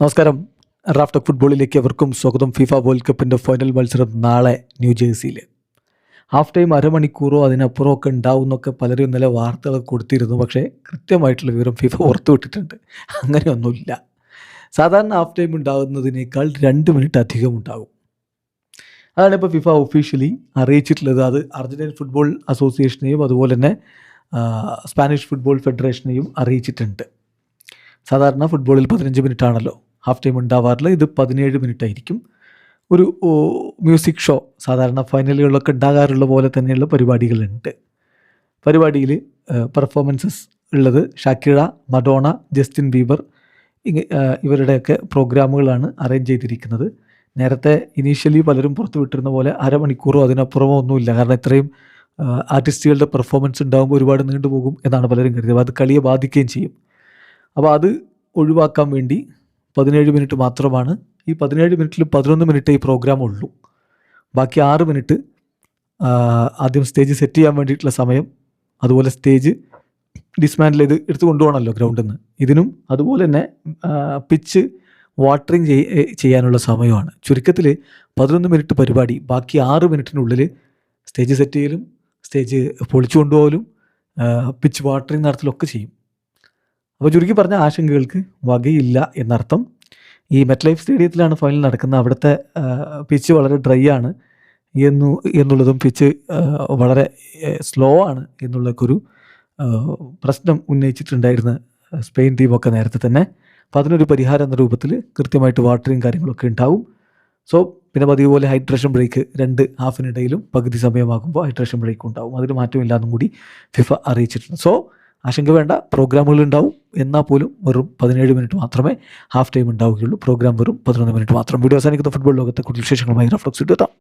നമസ്കാരം. Raf talk ഫുട്ബോളിലേക്ക് അവർക്കും സ്വാഗതം. ഫിഫ വേൾഡ് കപ്പിൻ്റെ ഫൈനൽ മത്സരം നാളെ ന്യൂജേഴ്സിയിൽ. ഹാഫ് ടൈം അരമണിക്കൂറോ അതിനപ്പുറമോ ഒക്കെ ഉണ്ടാവും എന്നൊക്കെ പലരും ഇന്നലെ വാർത്തകൾ കൊടുത്തിരുന്നു. പക്ഷേ കൃത്യമായിട്ടുള്ള വിവരം ഫിഫ പുറത്തുവിട്ടിട്ടുണ്ട്. അങ്ങനെയൊന്നുമില്ല. സാധാരണ ഹാഫ് ടൈം ഉണ്ടാകുന്നതിനേക്കാൾ 2 മിനിറ്റ് അധികം ഉണ്ടാകും. അതാണ് ഇപ്പോൾ ഫിഫ ഒഫീഷ്യലി അറിയിച്ചിട്ടുള്ളത്. അത് അർജന്റീൻ ഫുട്ബോൾ അസോസിയേഷനെയും അതുപോലെ തന്നെ സ്പാനിഷ് ഫുട്ബോൾ ഫെഡറേഷനെയും അറിയിച്ചിട്ടുണ്ട്. സാധാരണ ഫുട്ബോളിൽ 15 മിനിറ്റ് ആണല്ലോ ഹാഫ് ടൈം ഉണ്ടാവാറില്ല. ഇത് 17 മിനിറ്റ് ആയിരിക്കും. ഒരു മ്യൂസിക് ഷോ സാധാരണ ഫൈനലുകളിലൊക്കെ ഉണ്ടാകാറുള്ള പോലെ തന്നെയുള്ള പരിപാടികളുണ്ട്. പരിപാടിയിൽ പെർഫോമൻസസ് ഉള്ളത് ഷാക്കിറ, മഡോണ, ജസ്റ്റിൻ ബീബർ ഇവരുടെയൊക്കെ പ്രോഗ്രാമുകളാണ് അറേഞ്ച് ചെയ്തിരിക്കുന്നത്. നേരത്തെ ഇനീഷ്യലി പലരും പുറത്തു വിട്ടിരുന്ന പോലെ അരമണിക്കൂറോ അതിനപ്പുറമോ ഒന്നുമില്ല. കാരണം ഇത്രയും ആർട്ടിസ്റ്റുകളുടെ പെർഫോമൻസ് ഉണ്ടാകുമ്പോൾ ഒരുപാട് നീണ്ടുപോകും എന്നാണ് പലരും കരുതിയത്. അത് കളിയെ ബാധിക്കുകയും ചെയ്യും. അപ്പോൾ അത് ഒഴിവാക്കാൻ വേണ്ടി 17 മിനിറ്റ് മാത്രമാണ്. ഈ 17 മിനിറ്റിൽ 11 മിനിറ്റ് ഈ പ്രോഗ്രാം ഉള്ളൂ. ബാക്കി 6 മിനിറ്റ് ആദ്യം സ്റ്റേജ് സെറ്റ് ചെയ്യാൻ വേണ്ടിയിട്ടുള്ള സമയം, അതുപോലെ സ്റ്റേജ് ഡിസ്മാൻഡിൽ ചെയ്ത് എടുത്ത് കൊണ്ടുപോകണമല്ലോ ഗ്രൗണ്ടിൽ നിന്ന്. ഇതിനും അതുപോലെ തന്നെ പിച്ച് വാട്ടറിങ് ചെയ്യാനുള്ള സമയമാണ്. ചുരുക്കത്തിൽ 11 മിനിറ്റ് പരിപാടി. ബാക്കി 6 മിനിറ്റിനുള്ളിൽ സ്റ്റേജ് സെറ്റ് ചെയ്യലും സ്റ്റേജ് പൊളിച്ചു കൊണ്ടുപോകലും പിച്ച് വാട്ടറിങ് നടത്തലൊക്കെ ചെയ്യും. അപ്പോൾ ചുരുക്കി പറഞ്ഞ ആശങ്കകൾക്ക് വകയില്ല എന്നർത്ഥം. ഈ മെറ്റ് ലൈഫ് സ്റ്റേഡിയത്തിലാണ് ഫൈനൽ നടക്കുന്നത്. അവിടുത്തെ പിച്ച് വളരെ ഡ്രൈ ആണ് എന്നുള്ളതും പിച്ച് വളരെ സ്ലോ ആണ് എന്നുള്ളൊരു പ്രശ്നം ഉന്നയിച്ചിട്ടുണ്ടായിരുന്ന സ്പെയിൻ ടീമൊക്കെ നേരത്തെ തന്നെ. അപ്പോൾ അതിനൊരു പരിഹാരം എന്ന രൂപത്തിൽ കൃത്യമായിട്ട് വാട്ടറിങ് കാര്യങ്ങളൊക്കെ ഉണ്ടാവും. സോ പിന്നെ പതിവ് പോലെ ഹൈഡ്രേഷൻ ബ്രേക്ക് 2 ഹാഫിനിടയിലും പകുതി സമയമാകുമ്പോൾ ഹൈഡ്രേഷൻ ബ്രേക്ക് ഉണ്ടാവും. അതിന് മാറ്റമില്ലാന്നും കൂടി ഫിഫ അറിയിച്ചിട്ടുണ്ട്. സോ ആശങ്ക വേണ്ട, പ്രോഗ്രാമുകൾ ഉണ്ടാവും. എന്നാൽ പോലും വെറും 17 മിനിറ്റ് മാത്രമേ ഹാഫ് ടൈം ഉണ്ടാവുകയുള്ളൂ. പ്രോഗ്രാം വെറും 11 മിനിറ്റ് മാത്രം. വീഡിയോ അവസാനിക്കുന്ന ഫുട്ബോൾ ലോകത്തെ കൂടുതൽ വിശേഷങ്ങളുമായി റാഫ് ടോക്സ് എത്താം.